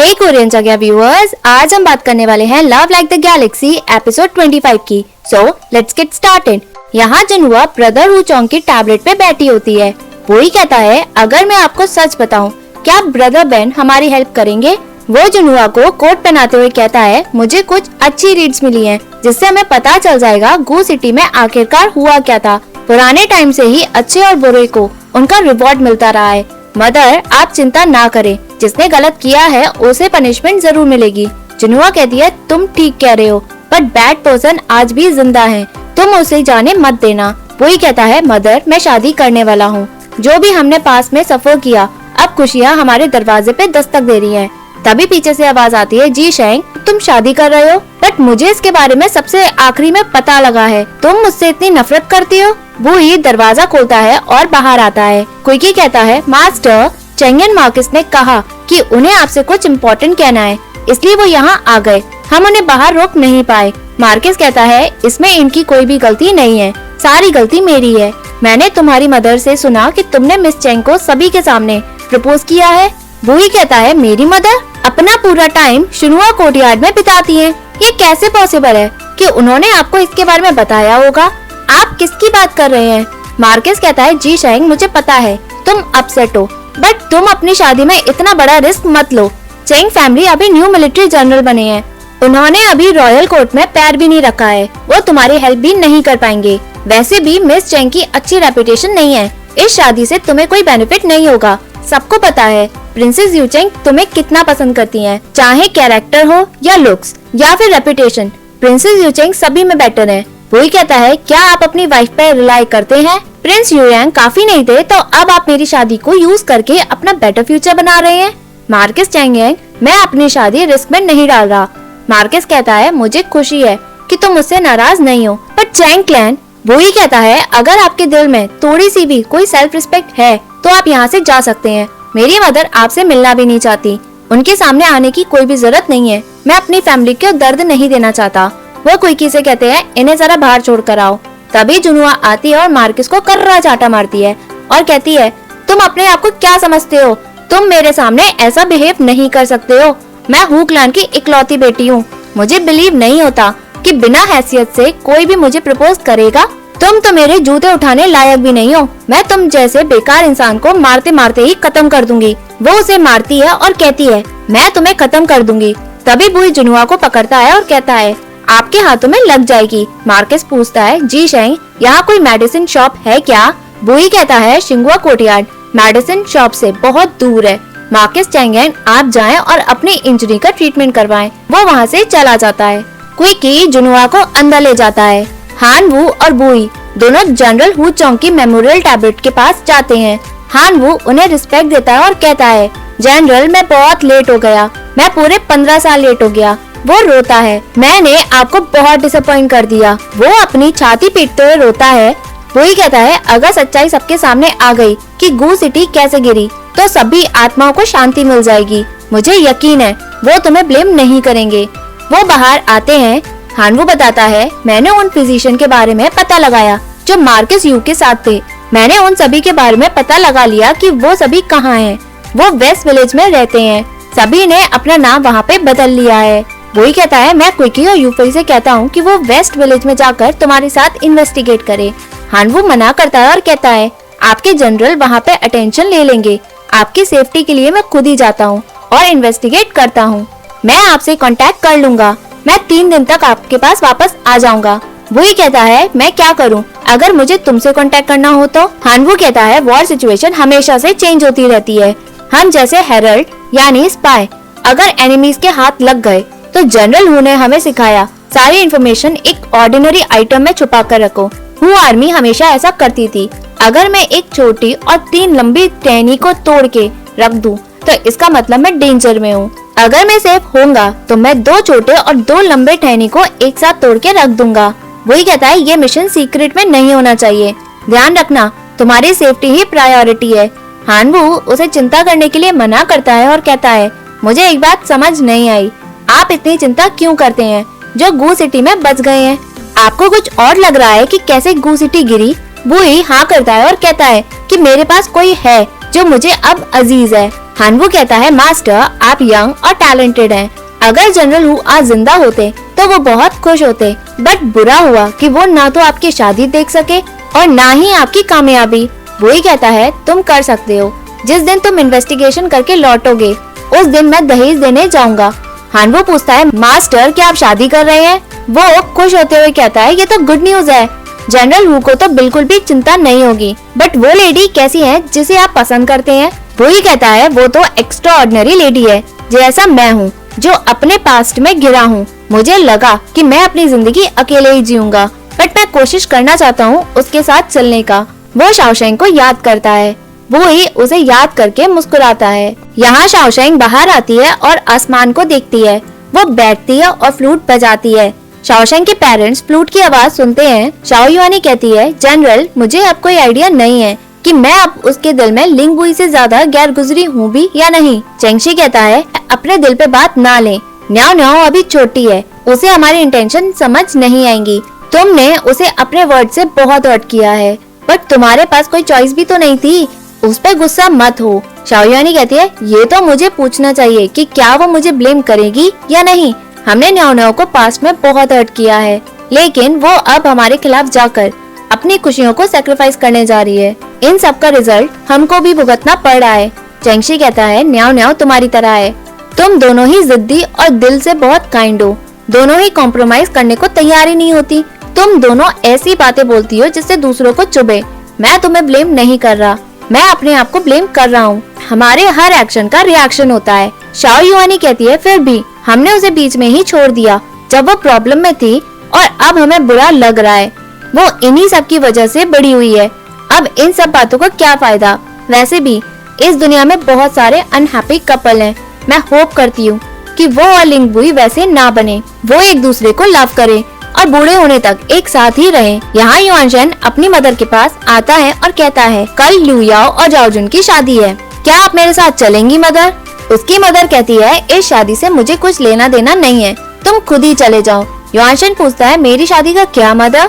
हे Korean जगह viewers, आज हम बात करने वाले हैं love like the Galaxy episode 25 की। So let's get started. यहाँ जिनहुआ ब्रदर हू चोंग की टैबलेट पे बैठी होती है। वो ही कहता है, अगर मैं आपको सच बताऊं, क्या ब्रदर बेन हमारी हेल्प करेंगे? वो जिनहुआ को कोट पहनाते हुए कहता है, मुझे कुछ अच्छी रीड्स मिली हैं, जिससे हमें पता चल जाएगा गू सिटी में आखिरकार हुआ क्या था। पुराने टाइम से ही अच्छे और बुरे को उनका रिवॉर्ड मिलता रहा है। मदर, आप चिंता ना करें, जिसने गलत किया है उसे पनिशमेंट जरूर मिलेगी। जिनहुआ कहती है, तुम ठीक कह रहे हो, बट बैड पर्सन आज भी जिंदा है, तुम उसे जाने मत देना। वो ही कहता है, मदर मैं शादी करने वाला हूँ। जो भी हमने पास में सफर किया, अब खुशियाँ हमारे दरवाजे पे दस्तक दे रही हैं। तभी पीछे से आवाज आती है, जी शेंग, तुम शादी कर रहे हो? बट मुझे इसके बारे में सबसे आखिरी में पता लगा है। तुम मुझसे इतनी नफरत करती हो? वो ही दरवाजा खोलता है और बाहर आता है। क्विकी कहता है, मास्टर, चेंगन मार्कस ने कहा कि उन्हें आपसे कुछ इम्पोर्टेंट कहना है, इसलिए वो यहाँ आ गए। हम उन्हें बाहर रोक नहीं पाए। मार्कस कहता है, इसमें इनकी कोई भी गलती नहीं है, सारी गलती मेरी है। मैंने तुम्हारी मदर से सुना कि तुमने मिस चेंग को सभी के सामने प्रपोज किया है। वो ही कहता है, मेरी मदर अपना पूरा टाइम शिनुआ कोर्टयार्ड में बिताती हैं। ये कैसे पॉसिबल है कि उन्होंने आपको इसके बारे में बताया होगा? आप किसकी बात कर रहे हैं? मार्कस कहता है, जी शेंग, मुझे पता है तुम अपसेट हो, बट तुम अपनी शादी में इतना बड़ा रिस्क मत लो। चेंग फैमिली अभी न्यू मिलिट्री जनरल बने हैं, उन्होंने अभी रॉयल कोर्ट में पैर भी नहीं रखा है, वो तुम्हारी हेल्प भी नहीं कर पाएंगे। वैसे भी मिस चेंग की अच्छी रेपुटेशन नहीं है, इस शादी से तुम्हें कोई बेनिफिट नहीं होगा। सबको पता है प्रिंसेस यूचेंग तुम्हें कितना पसंद करती हैं, चाहे कैरेक्टर हो या लुक्स या फिर रेपुटेशन, प्रिंसेस यूचेंग सभी में बेटर है। वो ही कहता है, क्या आप अपनी वाइफ पर रिलाई करते हैं? प्रिंस यूयांग काफी नहीं थे, तो अब आप मेरी शादी को यूज करके अपना बेटर फ्यूचर बना रहे हैं। मार्कस चेंगयांग, मैं अपनी शादी रिस्क में नहीं डाल रहा। मार्कस कहता है, मुझे खुशी है कि तुम मुझसे नाराज नहीं हो, पर चैंग क्लैन। वो ही कहता है, अगर आपके दिल में थोड़ी सी भी कोई सेल्फ रिस्पेक्ट है तो आप यहाँ से जा सकते हैं। मेरी मदर आपसे मिलना भी नहीं चाहती, उनके सामने आने की कोई भी जरूरत नहीं है। मैं अपनी फैमिली को दर्द नहीं देना चाहता। वो क्विकी से कहते हैं, इन्हें जरा बाहर छोड़ कर आओ। तभी जिनहुआ आती है और मार्कस को कर्रा चाटा मारती है और कहती है, तुम अपने आप को क्या समझते हो? तुम मेरे सामने ऐसा बिहेव नहीं कर सकते हो। मैं हू क्लैन की इकलौती बेटी हूँ। मुझे बिलीव नहीं होता कि बिना हैसियत से कोई भी मुझे प्रपोज करेगा। तुम तो मेरे जूते उठाने लायक भी नहीं हो। मैं तुम जैसे बेकार इंसान को मारते मारते ही खत्म कर दूंगी। वो उसे मारती है और कहती है, मैं तुम्हें खत्म कर दूंगी। तभी बुई जिनहुआ को पकड़ता है और कहता है, आपके हाथों में लग जाएगी। मार्कस पूछता है, जी शेंग, यहाँ कोई मेडिसिन शॉप है क्या? बुई कहता है, शिंगुआ कोर्टयार्ड मेडिसिन शॉप से बहुत दूर है। मार्कस चेंगयांग, आप जाएं और अपनी इंजरी का ट्रीटमेंट करवाएं। वो वहाँ से चला जाता है। क्विकी जिनहुआ को अंदर ले जाता है। हान वू और बुई दोनों जनरल हू चोंग की मेमोरियल टैबलेट के पास जाते हैं। हान वू उन्हें रिस्पेक्ट देता है और कहता है, जनरल, मैं बहुत लेट हो गया, मैं पूरे 15 साल लेट हो गया। वो रोता है, मैंने आपको बहुत डिसअपॉइंट कर दिया। वो अपनी छाती पीटते हुए रोता है। वो ही कहता है, अगर सच्चाई सबके सामने आ गई कि गू सिटी कैसे गिरी, तो सभी आत्माओं को शांति मिल जाएगी। मुझे यकीन है वो तुम्हें ब्लेम नहीं करेंगे। वो बाहर आते हैं। हानवू बताता है, मैंने उन फिजिशियन के बारे में पता लगाया जो मार्कस यू के साथ थे। मैंने उन सभी के बारे में पता लगा लिया कि वो सभी कहाँ हैं। वो वेस्ट विलेज में रहते हैं। सभी ने अपना नाम वहाँ पे बदल लिया है। वही कहता है, मैं क्विकी और यूफई से कहता हूँ कि वो वेस्ट विलेज में जाकर तुम्हारे साथ इन्वेस्टिगेट करे। हानवू मना करता है और कहता है, आपके जनरल वहाँ पे अटेंशन ले लेंगे। आपकी सेफ्टी के लिए मैं खुद ही जाता हूँ और इन्वेस्टिगेट करता हूँ। मैं आपसे कांटेक्ट कर लूंगा। मैं 3 दिन तक आपके पास वापस आ जाऊंगा। वही कहता है, मैं क्या करूं अगर मुझे तुमसे कांटेक्ट करना हो तो? हानवू कहता है, वॉर सिचुएशन हमेशा से चेंज होती रहती है। हम जैसे हेरल्ड यानी स्पाई अगर एनिमीज के हाथ लग गए तो जनरल हू ने हमें सिखाया, सारी इन्फॉर्मेशन एक ऑर्डिनरी आइटम में छुपा कर रखो। हू आर्मी हमेशा ऐसा करती थी। अगर मैं एक छोटी और 3 लंबी टहनी को तोड़ के रख दूं, तो इसका मतलब मैं डेंजर में हूँ। अगर मैं सेफ होऊंगा तो मैं 2 छोटे और 2 लंबे टहनी को एक साथ तोड़ के रख दूंगा। वही कहता है, ये मिशन सीक्रेट में नहीं होना चाहिए। ध्यान रखना, तुम्हारी सेफ्टी ही प्रायोरिटी है। हानवू उसे चिंता करने के लिए मना करता है और कहता है, मुझे एक बात समझ नहीं आई, आप इतनी चिंता क्यों करते हैं जो गू सिटी में बच गए हैं? आपको कुछ और लग रहा है कि कैसे गू सिटी गिरी? बुई हाँ करता है और कहता है कि मेरे पास कोई है जो मुझे अब अजीज है। हानवू कहता है मास्टर आप यंग और टैलेंटेड हैं। अगर जनरल हु आज जिंदा होते तो वो बहुत खुश होते, बट बुरा हुआ कि वो ना तो आपकी शादी देख सके और ना ही आपकी कामयाबी। वही कहता है तुम कर सकते हो, जिस दिन तुम इन्वेस्टिगेशन करके लौटोगे उस दिन मैं दहेज देने जाऊंगा। हानवू पूछता है मास्टर क्या आप शादी कर रहे हैं? वो खुश होते हुए कहता है ये तो गुड न्यूज है। जनरल हु को तो बिल्कुल भी चिंता नहीं होगी, बट वो लेडी कैसी है जिसे आप पसंद करते हैं? वही कहता है वो तो एक्स्ट्रा ऑर्डिनरी लेडी है, जैसा मैं हूँ जो अपने पास्ट में गिरा हूँ। मुझे लगा कि मैं अपनी जिंदगी अकेले ही जीऊंगा, बट मैं कोशिश करना चाहता हूँ उसके साथ चलने का। वो शाओशेंग को याद करता है, वो ही उसे याद करके मुस्कुराता है। यहाँ शाओशेंग बाहर आती है और आसमान को देखती है। वो बैठती है और फ्लूट बजाती है। शाओशेंग के पेरेंट्स फ्लूट की आवाज सुनते हैं। शाओ युआनी कहती है जनरल मुझे अब कोई आइडिया नहीं है कि मैं अब उसके दिल में लिंग बुई से ज्यादा गैर गुजरी हूँ भी या नहीं। चेंगशी कहता है अपने दिल पे बात ना ले, न्याओ न्याओ अभी छोटी है, उसे हमारी इंटेंशन समझ नहीं आएंगी। तुमने उसे अपने वर्ड से बहुत हर्ट किया है, बट तुम्हारे पास कोई चॉइस भी तो नहीं थी, उस पे गुस्सा मत हो। शाओ युआनी कहती है ये तो मुझे पूछना चाहिए कि क्या वो मुझे ब्लेम करेगी या नहीं। हमने न्याओ न्याओ को पास्ट में बहुत हर्ट किया है, लेकिन वो अब हमारे खिलाफ जाकर अपनी खुशियों को सैक्रिफाइस करने जा रही है। इन सब का रिजल्ट हमको भी भुगतना पड़ रहा है। चेंगशी कहता है न्याओ न्याओ तुम्हारी तरह है, तुम दोनों ही जिद्दी और दिल से बहुत काइंड हो, दोनों ही कॉम्प्रोमाइज करने को तैयार ही नहीं होती। तुम दोनों ऐसी बातें बोलती हो जिससे दूसरों को चुभे। मैं तुम्हें ब्लेम नहीं कर रहा, मैं अपने आप को ब्लेम कर रहा हूँ। हमारे हर एक्शन का रिएक्शन होता है। शाओ युआनी कहती है फिर भी हमने उसे बीच में ही छोड़ दिया जब वो प्रॉब्लम में थी, और अब हमें बुरा लग रहा है। वो इन्हीं सब की वजह से बड़ी हुई है। अब इन सब बातों का क्या फायदा? वैसे भी इस दुनिया में बहुत सारे अनहैप्पी कपल हैं। मैं होप करती हूँ कि वो और लिंग बुई वैसे ना बने, वो एक दूसरे को लव करें और बूढ़े होने तक एक साथ ही रहें। यहाँ युआनशन अपनी मदर के पास आता है और कहता है कल लू याओ और जाओजुन की शादी है, क्या आप मेरे साथ चलेंगी मदर? उसकी मदर कहती है इस शादी से मुझे कुछ लेना देना नहीं है, तुम खुद ही चले जाओ। युआनशन पूछता है मेरी शादी का क्या मदर?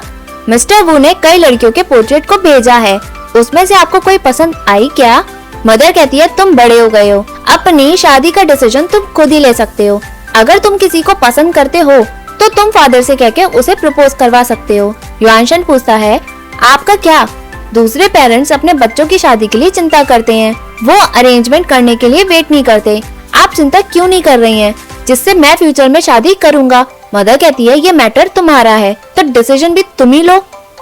मिस्टर वू ने कई लड़कियों के पोर्ट्रेट को भेजा है, उसमें से आपको कोई पसंद आई क्या? मदर कहती है तुम बड़े हो गए हो, अपनी शादी का डिसीजन तुम खुद ही ले सकते हो। अगर तुम किसी को पसंद करते हो तो तुम फादर से कहकर उसे प्रपोज करवा सकते हो। युआनशन पूछता है आपका क्या? दूसरे पेरेंट्स अपने बच्चों की शादी के लिए चिंता करते हैं, वो अरेंजमेंट करने के लिए वेट नहीं करते। आप चिंता क्यों नहीं कर रही हैं, जिससे मैं फ्यूचर में शादी करूंगा? मदर कहती है ये मैटर तुम्हारा है तो डिसीजन भी तुम ही लो।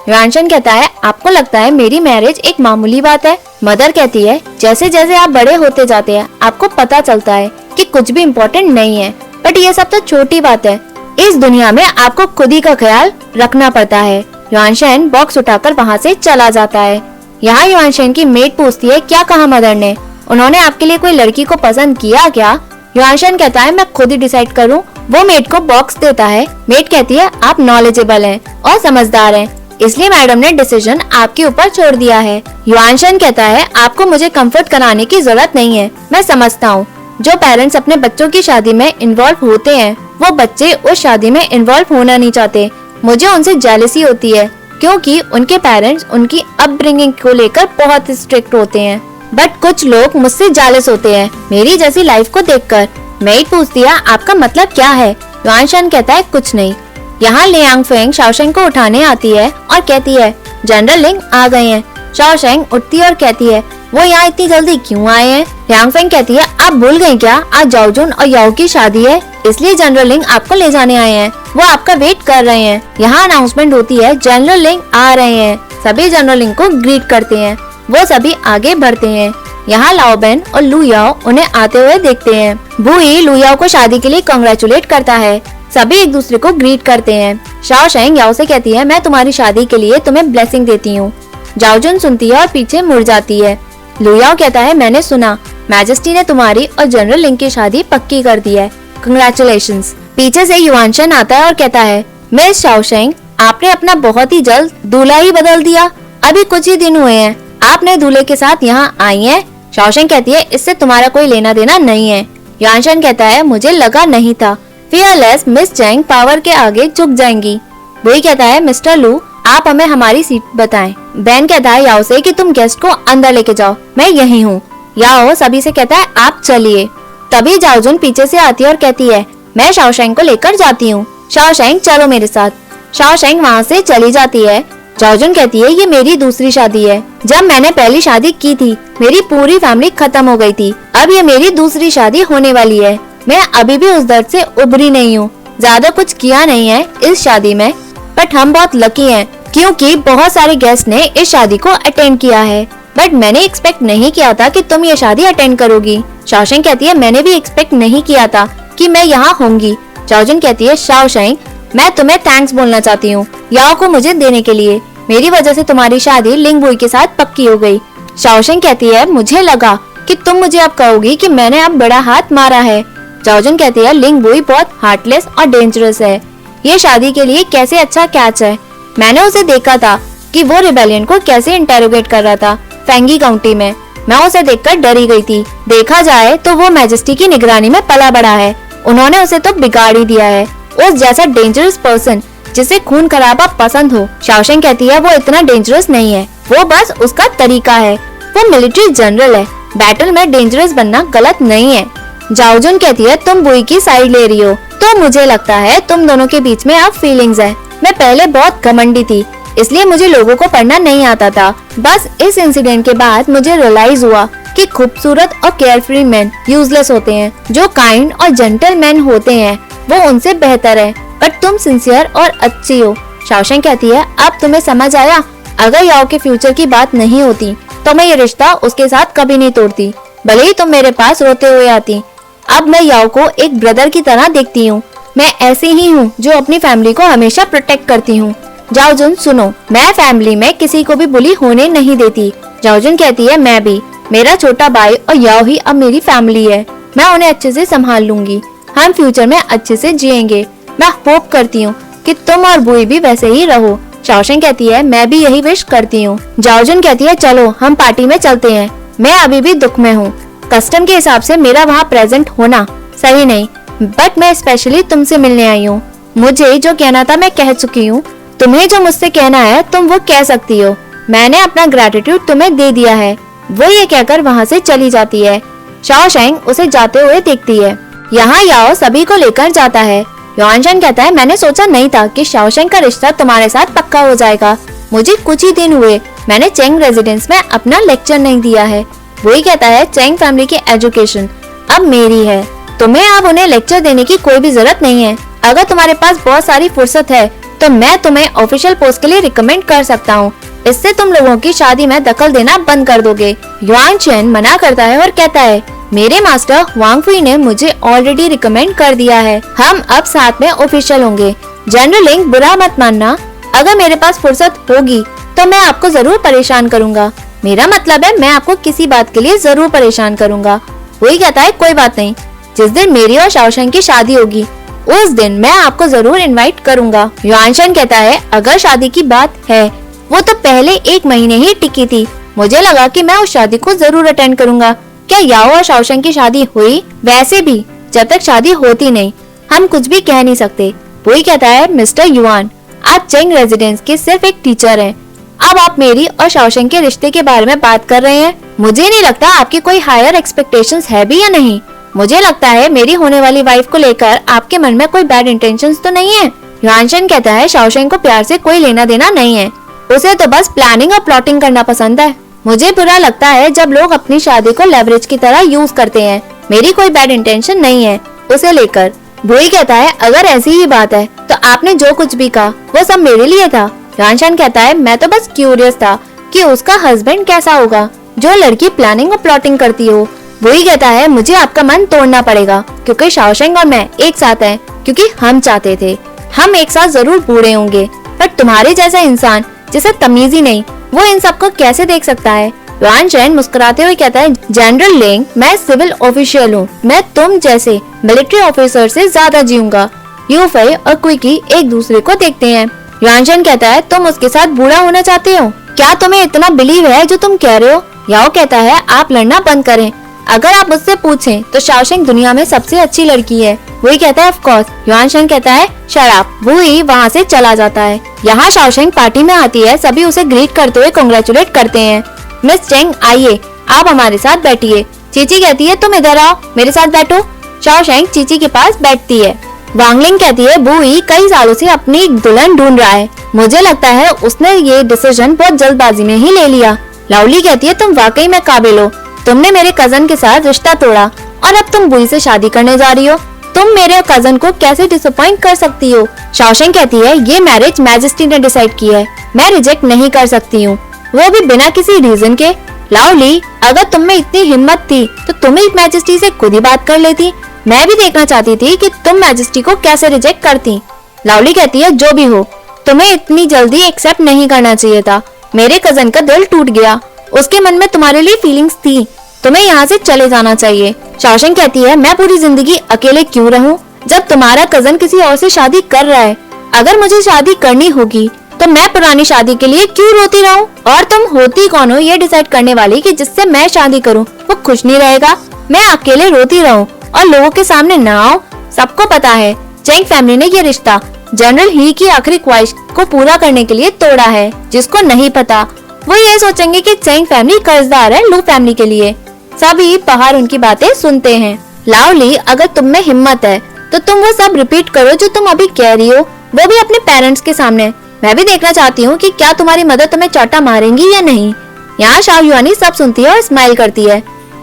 युआनशन कहता है आपको लगता है मेरी मैरिज एक मामूली बात है? मदर कहती है जैसे जैसे आप बड़े होते जाते हैं आपको पता चलता है कि कुछ भी इम्पोर्टेंट नहीं है, बट ये सब तो छोटी बात है। इस दुनिया में आपको खुद ही का ख्याल रखना पड़ता है। युआनशन बॉक्स उठाकर वहाँ से चला जाता है। यहाँ युआनशन की मेड पूछती है क्या कहा मदर ने, उन्होंने आपके लिए कोई लड़की को पसंद किया क्या? युआनशन कहता है मैं खुद ही डिसाइड करूँ। वो मेड को बॉक्स देता है। मेड कहती है आप नॉलेजेबल हैं और समझदार हैं, इसलिए मैडम ने डिसीजन आपके ऊपर छोड़ दिया है। युआनशन कहता है आपको मुझे कंफर्ट कराने की जरूरत नहीं है, मैं समझता हूँ जो पेरेंट्स अपने बच्चों की शादी में इन्वॉल्व होते हैं वो बच्चे उस शादी में इन्वॉल्व होना नहीं चाहते। मुझे उनसे जेलसी होती है क्योंकि उनके पेरेंट्स उनकी अपब्रिंगिंग को लेकर बहुत स्ट्रिक्ट होते हैं, बट कुछ लोग मुझसे जेलस होते हैं मेरी जैसी लाइफ को देखकर। मेड पूछती है आपका मतलब क्या है? युआनशन कहता है कुछ नहीं। यहाँ लियांग फेंग शाओशेंग को उठाने आती है और कहती है जनरल लिंग आ गए हैं। शाओशेंग उठती है और कहती है वो यहाँ इतनी जल्दी क्यों आए हैं? लियांग फेंग कहती है आप भूल गयी क्या, आज जाओजुन और याओ की शादी है, इसलिए जनरल लिंग आपको ले जाने आए हैं, वो आपका वेट कर रहे हैं। यहाँ अनाउंसमेंट होती है जनरल लिंग आ रहे हैं। सभी जनरल लिंग को ग्रीट करते हैं, वो सभी आगे बढ़ते हैं। यहाँ लाओबेन और लू याओ उन्हें आते हुए देखते हैं। बुई लू याओ को शादी के लिए कांग्रेचुलेट करता है। सभी एक दूसरे को ग्रीट करते हैं। शाओशेंग याओ से कहती है मैं तुम्हारी शादी के लिए तुम्हें ब्लेसिंग देती हूँ। जाओजुन सुनती है और पीछे मुड़ जाती है। लू याओ कहता है मैंने सुना मैजेस्टी ने तुम्हारी और जनरल लिंग की शादी पक्की कर दी है, कंग्रेचुलेशंस। पीछे से युआनशन आता है और कहता है मिस शाओशेंग आपने अपना बहुत ही जल्द दूल्हा ही बदल दिया, अभी कुछ ही दिन हुए हैं आपने दूल्हे के साथ यहाँ आई हैं। शाओशेंग कहती है इससे तुम्हारा कोई लेना देना नहीं है। युआनशन कहता है मुझे लगा नहीं था फियरलेस मिस चैंग पावर के आगे झुक जाएंगी। वही कहता है मिस्टर लू आप हमें हमारी सीट बताएं। बैन कहता है याओ से कि तुम गेस्ट को अंदर लेके जाओ, मैं यही हूँ। याओ सभी से कहता है आप चलिए। तभी जाओजुन पीछे से आती है और कहती है मैं शाओशेंग को लेकर जाती हूँ, शाओशेंग चलो मेरे साथ। शाओशेंग वहाँ से चली जाती है। जाओजुन कहती है ये मेरी दूसरी शादी है, जब मैंने पहली शादी की थी मेरी पूरी फैमिली खत्म हो गई थी, अब ये मेरी दूसरी शादी होने वाली है, मैं अभी भी उस दर्द से उभरी नहीं हूँ, ज्यादा कुछ किया नहीं है इस शादी में, बट हम बहुत लकी हैं क्योंकि बहुत सारे गेस्ट ने इस शादी को अटेंड किया है, बट मैंने एक्सपेक्ट नहीं किया था कि तुम ये शादी अटेंड करोगी। शाओशेंग कहती है मैंने भी एक्सपेक्ट नहीं किया था कि मैं यहाँ होंगी। जाओजुन कहती है शाओशेंग मैं तुम्हें थैंक्स बोलना चाहती हूँ याओ को मुझे देने के लिए, मेरी वजह से तुम्हारी शादी लिंगबुई के साथ पक्की हो गई। शाओशेंग कहती है मुझे लगा कि तुम मुझे अब कहोगी कि मैंने अब बड़ा हाथ मारा है। जाओजुन कहती है लिंगबुई बहुत हार्टलेस और डेंजरस है, ये शादी के लिए कैसे अच्छा कैच है, मैंने उसे देखा था कि वो रिबेलियन को कैसे इंटेरोगेट कर रहा था फेंगी काउंटी में, मैं उसे देखकर डरी गई थी, देखा जाए तो वो मैजेस्टी की निगरानी में पला बड़ा है, उन्होंने उसे तो बिगाड़ ही दिया है, उस जैसा डेंजरस पर्सन जिसे खून खराबा पसंद हो। शाओशेंग कहती है वो इतना डेंजरस नहीं है, वो बस उसका तरीका है, वो मिलिट्री जनरल है, बैटल में डेंजरस बनना गलत नहीं है। जाओजुन कहती है तुम बुई की साइड ले रही हो, तो मुझे लगता है तुम दोनों के बीच में अब फीलिंग्स है, मैं पहले बहुत घमंडी थी इसलिए मुझे लोगों को पढ़ना नहीं आता था, बस इस इंसिडेंट के बाद मुझे रियलाइज हुआ कि खूबसूरत और केयरफ्री मैन यूजलेस होते हैं, जो काइंड और जेंटल मैन होते हैं वो उनसे बेहतर है, बट तुम सिंसियर और अच्छी हो। शाओशेंग कहती है अब तुम्हें समझ आया, अगर याओ के फ्यूचर की बात नहीं होती तो मैं ये रिश्ता उसके साथ कभी नहीं तोड़ती, भले ही तुम मेरे पास रोते हुए आती, अब मैं याओ को एक ब्रदर की तरह देखती हूँ, मैं ऐसी ही हूँ जो अपनी फैमिली को हमेशा प्रोटेक्ट करती हूँ। जाओजुन सुनो, मैं फैमिली में किसी को भी बुली होने नहीं देती। जाओजुन कहती है मैं भी, मेरा छोटा भाई और याओ ही अब मेरी फैमिली है, मैं उन्हें अच्छे से संभाल लूंगी, हम फ्यूचर में अच्छे से जिएंगे, मैं होप करती हूँ कि तुम और बुई भी वैसे ही रहो। शाओशेंग कहती है मैं भी यही विश करती हूँ। जाओजुन कहती है चलो हम पार्टी में चलते हैं, मैं अभी भी दुख में हूँ, कस्टम के हिसाब से मेरा वहाँ प्रेजेंट होना सही नहीं, बट मैं स्पेशली तुमसे मिलने आई हूँ, मुझे जो कहना था मैं कह चुकी हूँ, तुम्हें जो मुझसे कहना है तुम वो कह सकती हो, मैंने अपना ग्रेटिट्यूड तुम्हें दे दिया है। वो ये कहकर वहाँ से चली जाती है। शाओशेंग उसे जाते हुए देखती है। यहाँ याओ सभी को लेकर जाता है। युआनशन कहता है मैंने सोचा नहीं था कि शाओशेंग का रिश्ता तुम्हारे साथ पक्का हो जाएगा, मुझे कुछ ही दिन हुए मैंने चेंग रेजिडेंस में अपना लेक्चर नहीं दिया है। वही कहता है चेंग फैमिली की एजुकेशन अब मेरी है, तुम्हें अब उन्हें लेक्चर देने की कोई भी जरूरत नहीं है, अगर तुम्हारे पास बहुत सारी फुर्सत है तो मैं तुम्हें ऑफिशियल पोस्ट के लिए रिकमेंड कर सकता हूँ, इससे तुम लोगों की शादी में दखल देना बंद कर दोगे। युआन चेन मना करता है और कहता है मेरे मास्टर वांग फुई ने मुझे ऑलरेडी रिकमेंड कर दिया है, हम अब साथ में ऑफिशियल होंगे। जनरल लिंग बुरा मत मानना, अगर मेरे पास फुर्सत होगी तो मैं आपको जरूर परेशान करूँगा, मेरा मतलब है मैं आपको किसी बात के लिए जरूर परेशान करूँगा। वही कहता है कोई बात नहीं, जिस दिन मेरी और शाओशेंग की शादी होगी उस दिन मैं आपको जरूर इनवाइट करूँगा। युआनशन कहता है अगर शादी की बात है वो तो पहले 1 महीने ही टिकी थी, मुझे लगा कि मैं उस शादी को जरूर अटेंड करूँगा। क्या याओ और शाओशेंग की शादी हुई? वैसे भी जब तक शादी होती नहीं हम कुछ भी कह नहीं सकते। वही कहता है मिस्टर युआन आप चेंग रेजिडेंस के सिर्फ एक टीचर हैं, अब आप मेरी और शाओशेंग के रिश्ते के बारे में बात कर रहे हैं, मुझे नहीं लगता आपकी कोई हायर एक्सपेक्टेशंस है भी या नहीं, मुझे लगता है मेरी होने वाली वाइफ को लेकर आपके मन में कोई बैड इंटेंशंस तो नहीं है। युआनशन कहता है शाओशेंग को प्यार से कोई लेना देना नहीं है, उसे तो बस प्लानिंग और प्लॉटिंग करना पसंद है, मुझे बुरा लगता है जब लोग अपनी शादी को लेवरेज की तरह यूज करते हैं, मेरी कोई बैड इंटेंशन नहीं है उसे लेकर। बुई कहता है अगर ऐसी ही बात है तो आपने जो कुछ भी कहा वो सब मेरे लिए था। युआनशन कहता है मैं तो बस क्यूरियस था कि उसका हस्बैंड कैसा होगा जो लड़की प्लानिंग और प्लॉटिंग करती हो। वही कहता है मुझे आपका मन तोड़ना पड़ेगा क्योंकि शाओशेंग और मैं एक साथ हैं, क्योंकि हम चाहते थे हम एक साथ जरूर बूढ़े होंगे, पर तुम्हारे जैसा इंसान जिसे तमीज ही नहीं वो इन सबको कैसे देख सकता है। युआनशन मुस्कुराते हुए कहता है जनरल लिंग मैं सिविल ऑफिशियल हूँ, मैं तुम जैसे मिलिट्री ऑफिसर से ज्यादा जीऊंगा। यू फई और क्विकी एक दूसरे को देखते हैं। युआनशन कहता है तुम उसके साथ बूढ़ा होना चाहते हो, क्या तुम्हें इतना बिलीव है जो तुम कह रहे हो। याओ कहता है आप लड़ना बंद करें, अगर आप मुझसे पूछें तो शाओशेंग दुनिया में सबसे अच्छी लड़की है। वही कहता है ऑफ कोर्स। युआनशन कहता है शराब। वही वहाँ से चला जाता है। यहाँ शाओशेंग पार्टी में आती है, सभी उसे ग्रीट करते हुए कांग्रेचुलेट करते हैं। मिस चेंग आइए आप हमारे साथ बैठिए। चीची कहती है तुम इधर आओ, मेरे साथ बैठो। शाओशेंग चीची के पास बैठती है। वांग लिंग कहती है बुई कई सालों से अपनी दुल्हन ढूंढ रहा है, मुझे लगता है उसने ये डिसीजन बहुत जल्दबाजी में ही ले लिया। लाओली कहती है तुम वाकई में काबिल हो, तुमने मेरे कजन के साथ रिश्ता तोड़ा और अब तुम बुई से शादी करने जा रही हो। तुम मेरे कजन को कैसे डिसअपॉइंट कर सकती हो? शाओशेंग कहती है ये मैरिज मैजेस्टी ने डिसाइड की है, मैं रिजेक्ट नहीं कर सकती हूँ, वो भी बिना किसी रीजन के। लाओली अगर तुम में इतनी हिम्मत थी तो तुम ही मैजेस्टी से खुद ही बात कर लेती, मैं भी देखना चाहती थी कि तुम मैजेस्टी को कैसे रिजेक्ट करती। लाओली कहती है जो भी हो, तुम्हें इतनी जल्दी एक्सेप्ट नहीं करना चाहिए था, मेरे कजन का दिल टूट गया, उसके मन में तुम्हारे लिए फीलिंग्स थी, तुम्हें यहाँ से चले जाना चाहिए। शाओशेंग कहती है मैं पूरी जिंदगी अकेले क्यों रहूं जब तुम्हारा कजन किसी और से शादी कर रहा है, अगर मुझे शादी करनी होगी तो मैं पुरानी शादी के लिए क्यों रोती रहूं? और तुम होती कौन हो ये डिसाइड करने वाली कि जिससे मैं शादी करूं वो खुश नहीं रहेगा, मैं अकेले रोती रहूं और लोगों के सामने ना आओ? सबको पता है चेंग फैमिली ने ये रिश्ता जनरल ही की आखिरी ख्वाहिश को पूरा करने के लिए तोड़ा है। जिसको नहीं पता वो ये सोचेंगे कि चेंग फैमिली कर्जदार है लू फैमिली के लिए। सभी बाहर उनकी बातें सुनते हैं। लाओली अगर तुम में हिम्मत है तो तुम वो सब रिपीट करो जो तुम अभी कह रही हो, वो भी अपने पेरेंट्स के सामने। मैं भी देखना चाहती हूँ कि क्या तुम्हारी मदर तुम्हें चाटा मारेंगी या नहीं। यहाँ शाओ युआनी सब सुनती है और स्माइल करती है।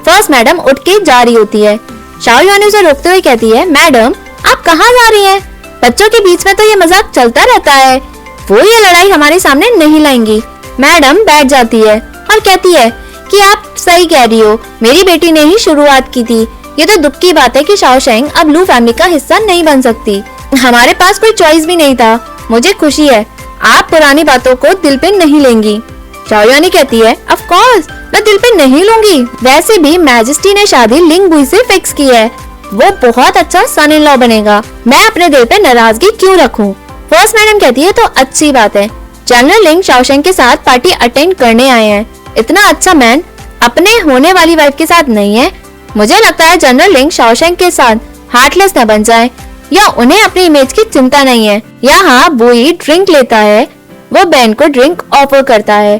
फर्स्ट मैडम उठ के जा रही होती है। शाओ युआनी उसे रोकते हुए कहती है मैडम आप कहाँ जा रही हैं? बच्चों के बीच में तो ये मजाक चलता रहता है, वो ये लड़ाई हमारे सामने नहीं लाएंगी। मैडम बैठ जाती है और कहती है कि आप सही कह रही हो, मेरी बेटी ने ही शुरुआत की थी। ये तो दुख की बात है कि शाओशेंग अब लू फैमिली का हिस्सा नहीं बन सकती, हमारे पास कोई चॉइस भी नहीं था। मुझे खुशी है आप पुरानी बातों को दिल पे नहीं लेंगी। शाओ युआनी कहती है ऑफ कोर्स मैं दिल पे नहीं लूंगी, वैसे भी मैजेस्टी ने शादी लिंग बुई से फिक्स की है, वो बहुत अच्छा सन इन लॉ बनेगा, मैं अपने दिल पे नाराजगी क्यों रखूं? फर्स्ट मैडम कहती है तो अच्छी बात है, जनरल लिंग शाओशेंग के साथ पार्टी अटेंड करने आए हैं, इतना अच्छा मैन अपने होने वाली वाइफ के साथ नहीं है। मुझे लगता है जनरल लिंग शाओशेंग के साथ हार्टलेस न बन जाए, या उन्हें अपनी इमेज की चिंता नहीं है। यहाँ बुई ड्रिंक लेता है, वो बेन को ड्रिंक ऑफर करता है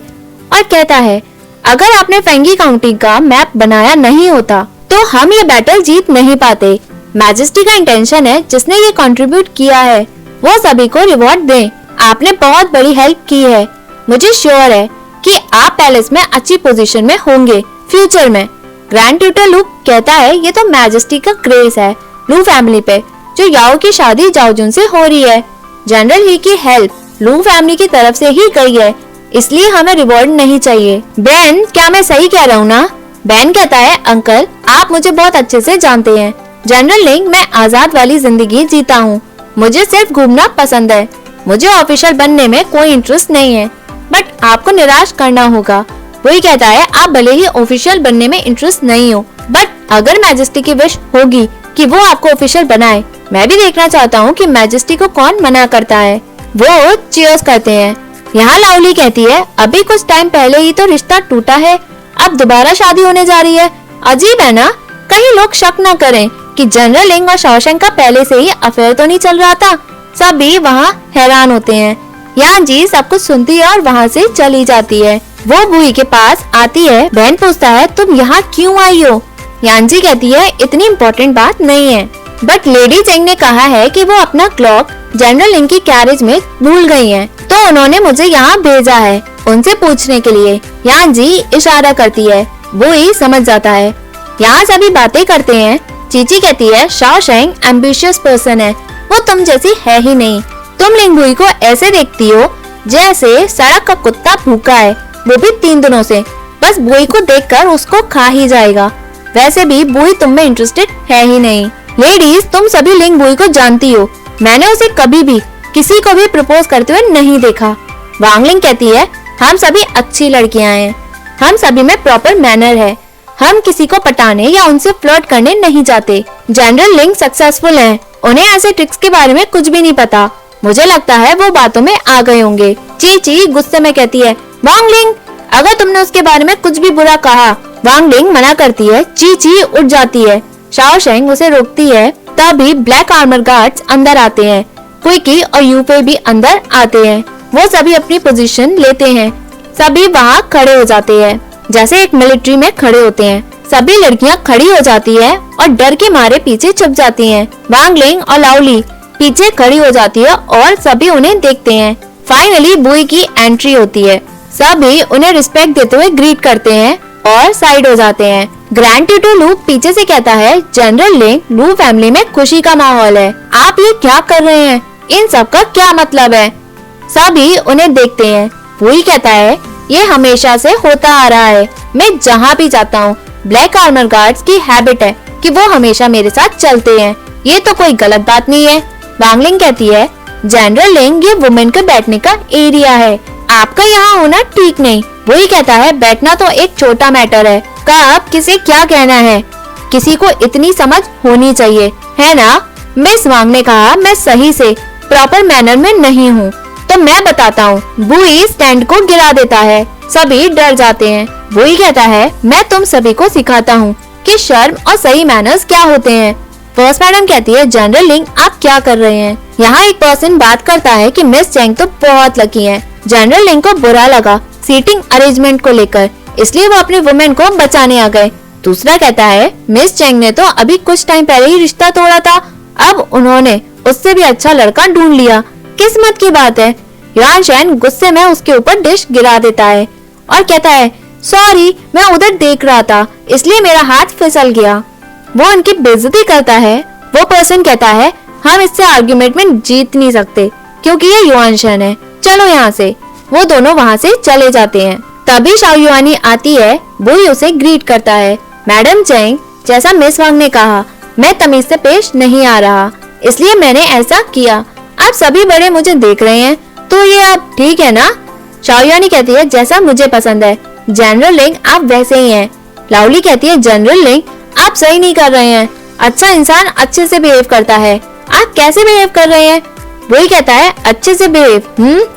और कहता है अगर आपने फेंगी काउंटी का मैप बनाया नहीं होता तो हम ये बैटल जीत नहीं पाते। मैजेस्टी का इंटेंशन है जिसने ये कंट्रीब्यूट किया है वो सभी को रिवॉर्ड दें, आपने बहुत बड़ी हेल्प की है, मुझे श्योर है कि आप पैलेस में अच्छी पोजीशन में होंगे फ्यूचर में। ग्रैंड ट्यूटर लू कहता है ये तो मैजेस्टी का ग्रेस है लू फैमिली पे, जो याओ की शादी जाओजुन से हो रही है, जनरल ही की हेल्प लू फैमिली की तरफ से ही गई है, इसलिए हमें रिवॉर्ड नहीं चाहिए। बेन क्या मैं सही कह रहा हूँ ना? बेन कहता है अंकल आप मुझे बहुत अच्छे से जानते हैं, जनरल लिंग मैं आजाद वाली जिंदगी जीता हूँ, मुझे सिर्फ घूमना पसंद है, मुझे ऑफिशियल बनने में कोई इंटरेस्ट नहीं है, बट आपको निराश करना होगा। वही कहता है आप भले ही ऑफिशियल बनने में इंटरेस्ट नहीं हो, बट अगर मैजेस्टी की विश होगी कि वो आपको ऑफिशियल बनाए, मैं भी देखना चाहता हूँ कि मैजेस्टी को कौन मना करता है। वो चीयर्स करते हैं। यहाँ लाओली कहती है अभी कुछ टाइम पहले ही तो रिश्ता टूटा है, अब दोबारा शादी होने जा रही है, अजीब है ना? कहीं लोग शक न करें कि जनरल लिंग और शाओशेंग का पहले से ही अफेयर तो नहीं चल रहा था। सभी वहाँ हैरान होते हैं। यान जी सब कुछ सुनती है और वहाँ से चली जाती है। वो बुई के पास आती है, बहन पूछता है तुम यहाँ क्यों आई हो? यान जी कहती है इतनी इम्पोर्टेंट बात नहीं है, बट लेडी चेंग ने कहा है कि वो अपना क्लॉक जनरल लिंग की कैरेज में भूल गई हैं, तो उन्होंने मुझे यहाँ भेजा है उनसे पूछने के लिए। यान जी इशारा करती है, वो ही समझ जाता है। यहाँ सभी बातें करते हैं। चीची कहती है शाओशेंग एम्बिशियस पर्सन है, वो तुम जैसी है ही नहीं, तुम लिंग बुई को ऐसे देखती हो जैसे सड़क का कुत्ता भूखा है, वो भी 3 दिनों से, बस बुई को देखकर उसको खा ही जाएगा, वैसे भी बुई तुम में इंटरेस्टेड है ही नहीं। लेडीज तुम सभी लिंग बुई को जानती हो, मैंने उसे कभी भी किसी को भी प्रपोज करते हुए नहीं देखा। वांग लिंग कहती है हम सभी अच्छी लड़कियां हैं, हम सभी में प्रॉपर मैनर है, हम किसी को पटाने या उनसे फ्लर्ट करने नहीं जाते। जनरल लिंग सक्सेसफुल हैं, उन्हें ऐसे ट्रिक्स के बारे में कुछ भी नहीं पता, मुझे लगता है वो बातों में आ गए होंगे। चीची गुस्से में कहती है वांग लिंग अगर तुमने उसके बारे में कुछ भी बुरा कहा। वांग लिंग मना करती है। चीची उठ जाती है। शाओशेंग उसे रोकती है, तभी ब्लैक आर्मर गार्ड्स अंदर आते हैं, क्विकी और यूफे भी अंदर आते हैं। वो सभी अपनी पोजीशन लेते हैं, सभी वहाँ खड़े हो जाते हैं। जैसे एक मिलिट्री में खड़े होते हैं। सभी लड़कियां खड़ी हो जाती है और डर के मारे पीछे छुप जाती हैं। वांग लिंग और लाओली पीछे खड़ी हो जाती है और सभी उन्हें देखते हैं। फाइनली बुई की एंट्री होती है। सभी उन्हें रिस्पेक्ट देते हुए ग्रीट करते हैं और साइड हो जाते हैं। ग्रैंड ट्यूटर लू पीछे से कहता है, जनरल लिंग, लू फैमिली में खुशी का माहौल है, आप ये क्या कर रहे हैं? इन सब का क्या मतलब है? सभी उन्हें देखते हैं। बुई कहता है, ये हमेशा से होता आ रहा है, मैं जहाँ भी जाता हूँ ब्लैक आर्मर गार्ड्स की हैबिट है कि वो हमेशा मेरे साथ चलते हैं, ये तो कोई गलत बात नहीं है। वांग लिंग कहती है, जनरल लिंग, ये वुमेन के बैठने का एरिया है, आपका यहाँ होना ठीक नहीं। वही कहता है, बैठना तो एक छोटा मैटर है, कब किसे क्या कहना है, किसी को इतनी समझ होनी चाहिए, है ना? मिस वांग ने कहा, मैं सही से प्रॉपर मैनर में नहीं हूँ, तो मैं बताता हूँ। बुई स्टैंड को गिरा देता है, सभी डर जाते हैं। बुई कहता है, मैं तुम सभी को सिखाता हूँ कि शर्म और सही मैनर्स क्या होते हैं। फर्स्ट मैडम कहती है, जनरल लिंग, आप क्या कर रहे हैं? यहाँ एक पर्सन बात करता है कि मिस चेंग तो बहुत लकी है। जनरल लिंग को बुरा लगा सीटिंग अरेंजमेंट को लेकर, इसलिए वो अपने वुमेन को बचाने आ गए। दूसरा कहता है, मिस चेंग ने तो अभी कुछ टाइम पहले ही रिश्ता तोड़ा था, अब उन्होंने उससे भी अच्छा लड़का ढूंढ लिया, किस्मत की बात है। युआन शैन गुस्से में उसके ऊपर डिश गिरा देता है और कहता है, सॉरी, मैं उधर देख रहा था इसलिए मेरा हाथ फिसल गया। वो उनकी बेइज्जती करता है। वो पर्सन कहता है, हम इससे आर्गुमेंट में जीत नहीं सकते क्योंकि ये युआन शैन है, चलो यहाँ से। वो दोनों वहाँ से चले जाते हैं। तभी शाओ युआनी आती है। बुई उसे ग्रीट करता है, मैडम चेंग, जैसा मिस वांग ने कहा, मैं तमीज से पेश नहीं आ रहा, इसलिए मैंने ऐसा किया। आप सभी बड़े मुझे देख रहे हैं, तो ये अब ठीक है ना? शाओ युआनी कहती है, जैसा मुझे पसंद है। जनरल लिंग, आप वैसे ही हैं। लाओली कहती है, जनरल लिंग, आप सही नहीं कर रहे हैं, अच्छा इंसान अच्छे से बिहेव करता है, आप कैसे बिहेव कर रहे हैं? वही कहता है, अच्छे से बिहेव?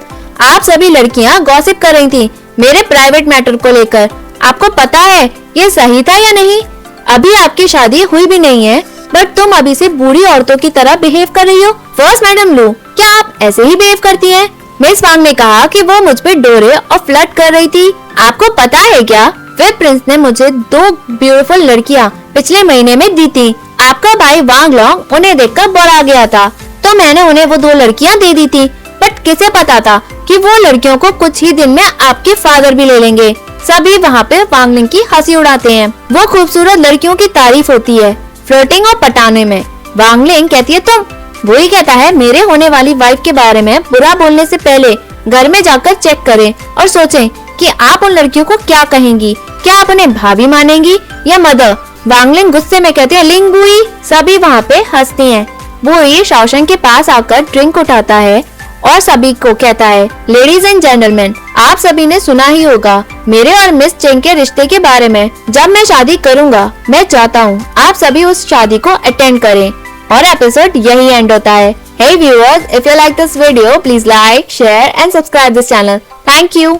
आप सभी लड़कियां गॉसिप कर रही थी मेरे प्राइवेट मैटर को लेकर, आपको पता है ये सही था या नहीं? अभी आपकी शादी हुई भी नहीं है, बट तुम अभी से बूढ़ी औरतों की तरह बिहेव कर रही हो। फर्स्ट मैडम लू, क्या आप ऐसे ही बिहेव करती हैं? मिस वांग ने कहा कि वो मुझ पे डोरे और फ्लर्ट कर रही थी। आपको पता है क्या, वे प्रिंस ने मुझे 2 ब्यूटीफुल लड़कियां पिछले महीने में दी थी। आपका भाई वांग लॉन्ग उन्हें देखकर बड़ा गया था, तो मैंने उन्हें वो 2 लड़कियां दे दी थी, बट किसे पता था कि वो लड़कियों को कुछ ही दिन में आपके फादर भी ले लेंगे। सभी वहाँ पे वांग लिंग की हंसी उड़ाते हैं। वो खूबसूरत लड़कियों की तारीफ होती है फ्लर्टिंग और पटाने में। वांग लिंग कहती है, तुम? वही कहता है, मेरे होने वाली वाइफ के बारे में बुरा बोलने से पहले घर में जाकर चेक करें और सोचें कि आप उन लड़कियों को क्या कहेंगी, क्या आप उन्हें भाभी मानेंगी या मदर? वांग लिंग गुस्से में कहते हैं, लिंग बुई। सभी वहाँ पे हंसती हैं। बुई शाओशेंग के पास आकर ड्रिंक उठाता है और सभी को कहता है, लेडीज एंड जेंटलमैन, आप सभी ने सुना ही होगा मेरे और मिस चेंग के रिश्ते के बारे में। जब मैं शादी करूँगा, मैं चाहता हूँ आप सभी उस शादी को अटेंड करें। और एपिसोड यही एंड होता है। Hey viewers, if you like this video, please like, share and subscribe this channel. Thank you.